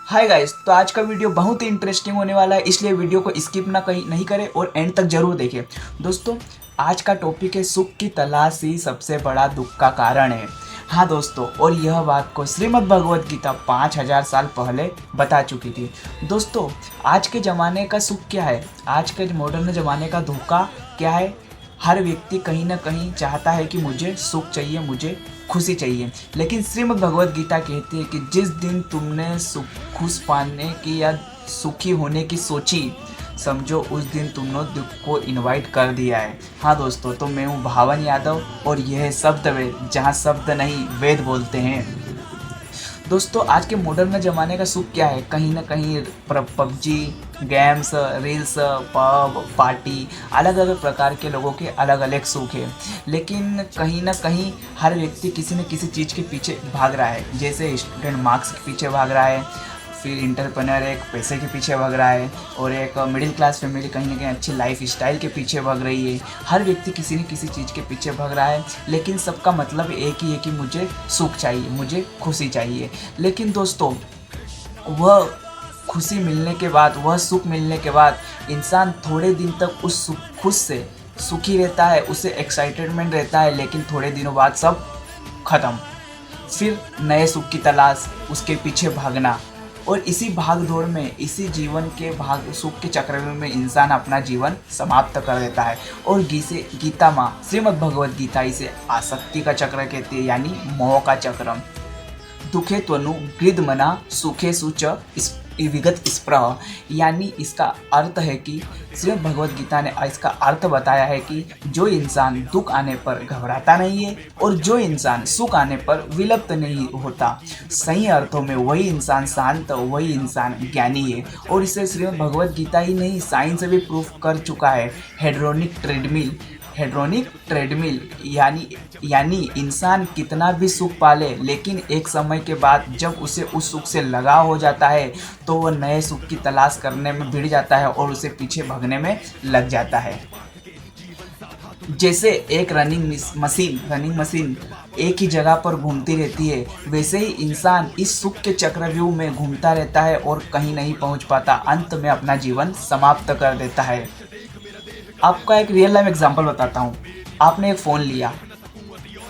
Hi guys, तो आज का वीडियो बहुत ही इंटरेस्टिंग होने वाला है, इसलिए वीडियो को स्किप ना कहीं नहीं करें और एंड तक जरूर देखें। दोस्तों, आज का टॉपिक है सुख की तलाश ही सबसे बड़ा दुख का कारण है। हाँ दोस्तों, और यह बात को श्रीमद् भगवत गीता 5000 साल पहले बता चुकी थी। दोस्तों, आज के ज़माने का सुख क्या है, आज के मॉडर्न ज़माने का धोखा क्या है। हर व्यक्ति कहीं ना कहीं चाहता है कि मुझे सुख चाहिए, मुझे खुशी चाहिए, लेकिन श्रीमद् भगवत गीता कहती है कि जिस दिन तुमने सुख खुश पाने की या सुखी होने की सोची, समझो उस दिन तुमने दुख को इनवाइट कर दिया है। हाँ दोस्तों, तो मैं हूँ भावन यादव और यह है शब्द वेद, जहाँ शब्द नहीं वेद बोलते हैं। दोस्तों, आज के मॉडर्न ज़माने का सुख क्या है, कहीं ना कहीं PUBG, games, reels, pub, party, अलग अलग प्रकार के लोगों के अलग अलग सुख है। लेकिन कहीं ना कहीं हर व्यक्ति किसी न किसी चीज़ के पीछे भाग रहा है। जैसे स्टूडेंट मार्क्स के पीछे भाग रहा है, फिर इंटरप्रेन्योर एक पैसे के पीछे भाग रहा है, और एक मिडिल क्लास फैमिली कहीं ना कहीं अच्छी लाइफ स्टाइल के पीछे भाग रही है। हर व्यक्ति किसी न किसी चीज़ के पीछे भाग रहा है, लेकिन सबका मतलब एक ही है कि मुझे सुख चाहिए, मुझे खुशी चाहिए। लेकिन दोस्तों, वह खुशी मिलने के बाद, वह सुख मिलने के बाद इंसान थोड़े दिन तक उस सुख खुद से सुखी रहता है, उसे एक्साइटेडमेंट रहता है, लेकिन थोड़े दिनों बाद सब खत्म। फिर नए सुख की तलाश, उसके पीछे भागना, और इसी भाग दौड़ में, इसी जीवन के भाग सुख के चक्रव्यूह में इंसान अपना जीवन समाप्त कर देता है। और गीता माँ श्रीमद् भगवत गीता इसे आसक्ति का चक्र कहती है, यानी मोह का चक्र। दुखे त्वनु गृधमना सुखे सुच विगत स्प्रह, यानी इसका अर्थ है कि श्रीमद् भगवत गीता ने इसका अर्थ बताया है कि जो इंसान दुख आने पर घबराता नहीं है और जो इंसान सुख आने पर विलप्त नहीं होता, सही अर्थों में वही इंसान शांत, वही इंसान ज्ञानी है। और इसे श्रीमद् भगवत गीता ही नहीं, साइंस भी प्रूफ कर चुका है। हेड्रोनिक ट्रेडमिल यानी इंसान कितना भी सुख पाले, लेकिन एक समय के बाद जब उसे उस सुख से लगाव हो जाता है तो वह नए सुख की तलाश करने में भिड़ जाता है और उसे पीछे भागने में लग जाता है। जैसे एक रनिंग मशीन एक ही जगह पर घूमती रहती है, वैसे ही इंसान इस सुख के चक्रव्यूह में घूमता रहता है और कहीं नहीं पहुंच पाता, अंत में अपना जीवन समाप्त कर देता है। आपका एक रियल लाइफ एग्जांपल बताता हूँ। आपने एक फ़ोन लिया,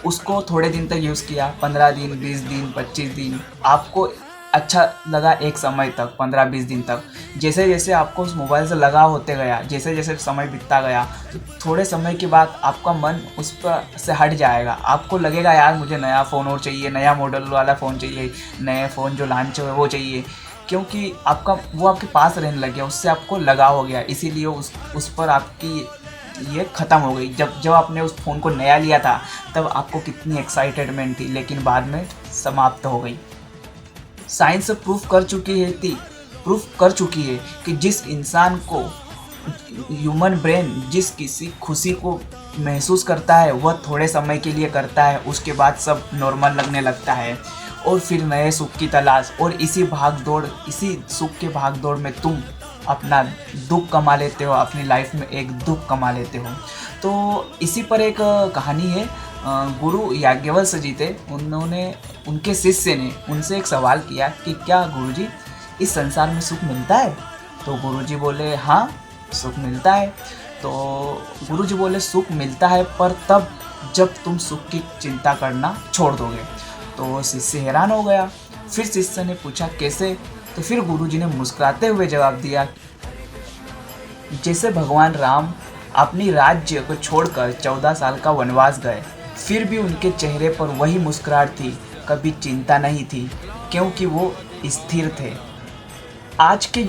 उसको थोड़े दिन तक यूज़ किया, 15 दिन, 20 दिन, 25 दिन, आपको अच्छा लगा। एक समय तक 15-20 दिन तक जैसे जैसे आपको उस मोबाइल से लगाव होते गया, जैसे जैसे समय बीतता गया, तो थोड़े समय के बाद आपका मन उस पर से हट जाएगा। आपको लगेगा यार मुझे नया फ़ोन और चाहिए, नया मॉडल वाला फ़ोन चाहिए, नए फ़ोन जो लॉन्च हुए वो चाहिए, क्योंकि वो आपके पास रहने लग गया, उससे आपको लगाव हो गया, इसीलिए उस पर आपकी ये ख़त्म हो गई। जब आपने उस फ़ोन को नया लिया था तब आपको कितनी एक्साइटेडमेंट थी, लेकिन बाद में समाप्त हो गई। साइंस प्रूफ कर चुकी है कि जिस इंसान को ह्यूमन ब्रेन जिस किसी खुशी को महसूस करता है वह थोड़े समय के लिए करता है, उसके बाद सब नॉर्मल लगने लगता है और फिर नए सुख की तलाश। और इसी सुख के भाग दौड़ में तुम अपना दुख कमा लेते हो, अपनी लाइफ में एक दुख कमा लेते हो। तो इसी पर एक कहानी है। गुरु याज्ञवल्क्य जी थे, उन्होंने उनके शिष्य ने उनसे एक सवाल किया कि क्या गुरुजी इस संसार में सुख मिलता है? तो गुरुजी बोले हाँ, सुख मिलता है। तो गुरुजी बोले सुख मिलता है, पर तब जब तुम सुख की चिंता करना छोड़ दोगे। तो शिष्य हैरान हो गया। फिर शिष्य ने पूछा कैसे? तो फिर गुरुजी ने मुस्कुराते हुए जवाब दिया, जैसे भगवान राम अपनी राज्य को छोड़कर 14 साल का वनवास गए, फिर भी उनके चेहरे पर वही मुस्कुराहट थी, कभी चिंता नहीं थी, क्योंकि वो स्थिर थे। आज के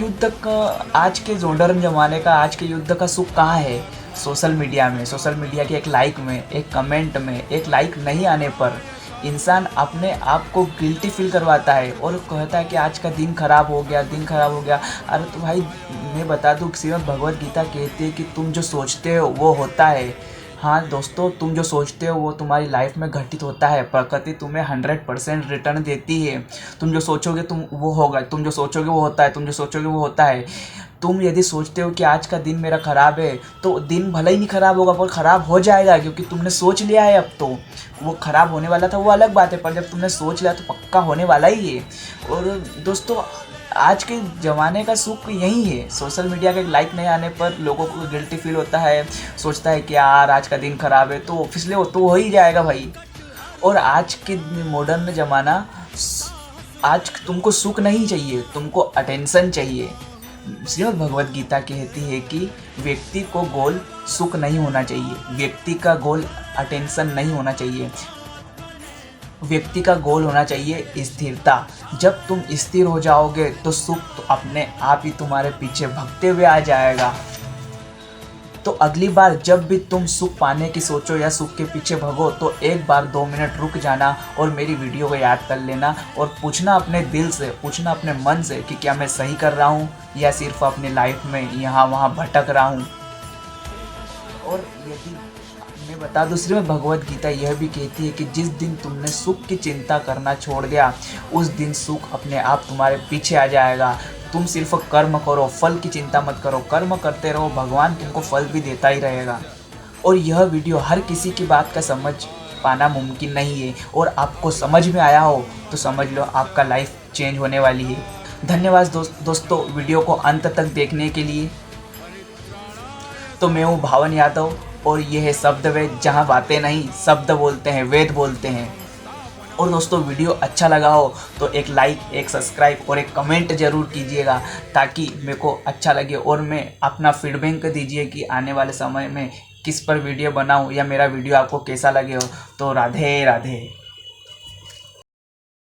मॉडर्न ज़माने का आज के युद्ध का सुख कहाँ है? सोशल मीडिया के एक लाइक में, एक कमेंट में, एक लाइक नहीं आने पर इंसान अपने आप को गिल्टी फील करवाता है और कहता है कि आज का दिन खराब हो गया। अरे तो भाई, मैं बता दूँ, श्रीमद् भगवत गीता कहती है कि तुम जो सोचते हो वो होता है। हाँ दोस्तों, तुम जो सोचते हो वो तुम्हारी लाइफ में घटित होता है। प्रकृति तुम्हें 100% रिटर्न देती है। तुम जो सोचोगे तुम वो होगा, तुम जो सोचोगे वो होता है, तुम जो सोचोगे वो होता है। तुम यदि सोचते हो कि आज का दिन मेरा ख़राब है तो दिन भले ही नहीं ख़राब होगा पर ख़राब हो जाएगा, क्योंकि तुमने सोच लिया है। अब तो वो ख़राब होने वाला था वो अलग बात है, पर जब तुमने सोच लिया तो पक्का होने वाला ही है। और दोस्तों आज के ज़माने का सुख यही है। सोशल मीडिया का एक लाइक नहीं आने पर लोगों को गिल्टी फील होता है, सोचता है कि यार आज का दिन ख़राब है तो फिसले तो हो ही जाएगा भाई। और आज के मॉडर्न ज़माना, आज तुमको सुख नहीं चाहिए, तुमको अटेंशन चाहिए। श्रीमद् भगवत गीता कहती है कि व्यक्ति को गोल सुख नहीं होना चाहिए, व्यक्ति का गोल अटेंशन नहीं होना चाहिए, व्यक्ति का गोल होना चाहिए स्थिरता। जब तुम स्थिर हो जाओगे तो सुख तो अपने आप ही तुम्हारे पीछे भागते हुए आ जाएगा। तो अगली बार जब भी तुम सुख पाने की सोचो या सुख के पीछे भगो तो एक बार 2 मिनट रुक जाना और मेरी वीडियो को याद कर लेना और पूछना अपने दिल से, पूछना अपने मन से कि क्या मैं सही कर रहा हूँ या सिर्फ अपनी लाइफ में यहाँ वहाँ भटक रहा हूँ। और यदि मैं बता दूँ, श्रीमद् भगवत गीता यह भी कहती है कि जिस दिन तुमने सुख की चिंता करना छोड़ दिया उस दिन सुख अपने आप तुम्हारे पीछे आ जाएगा। तुम सिर्फ कर्म करो, फल की चिंता मत करो, कर्म करते रहो, भगवान तुमको फल भी देता ही रहेगा। और यह वीडियो हर किसी की बात का समझ पाना मुमकिन नहीं है, और आपको समझ में आया हो तो समझ लो आपका लाइफ चेंज होने वाली है। धन्यवाद दोस्तों वीडियो को अंत तक देखने के लिए। तो मैं हूँ भावन यादव और ये है शब्द वेद, जहाँ बातें नहीं शब्द बोलते हैं, वेद बोलते हैं। और दोस्तों वीडियो अच्छा लगा हो तो एक लाइक, एक सब्सक्राइब और एक कमेंट ज़रूर कीजिएगा ताकि मेरे को अच्छा लगे, और मैं अपना फीडबैक दीजिए कि आने वाले समय में किस पर वीडियो बनाऊं या मेरा वीडियो आपको कैसा लगे हो। तो राधे राधे।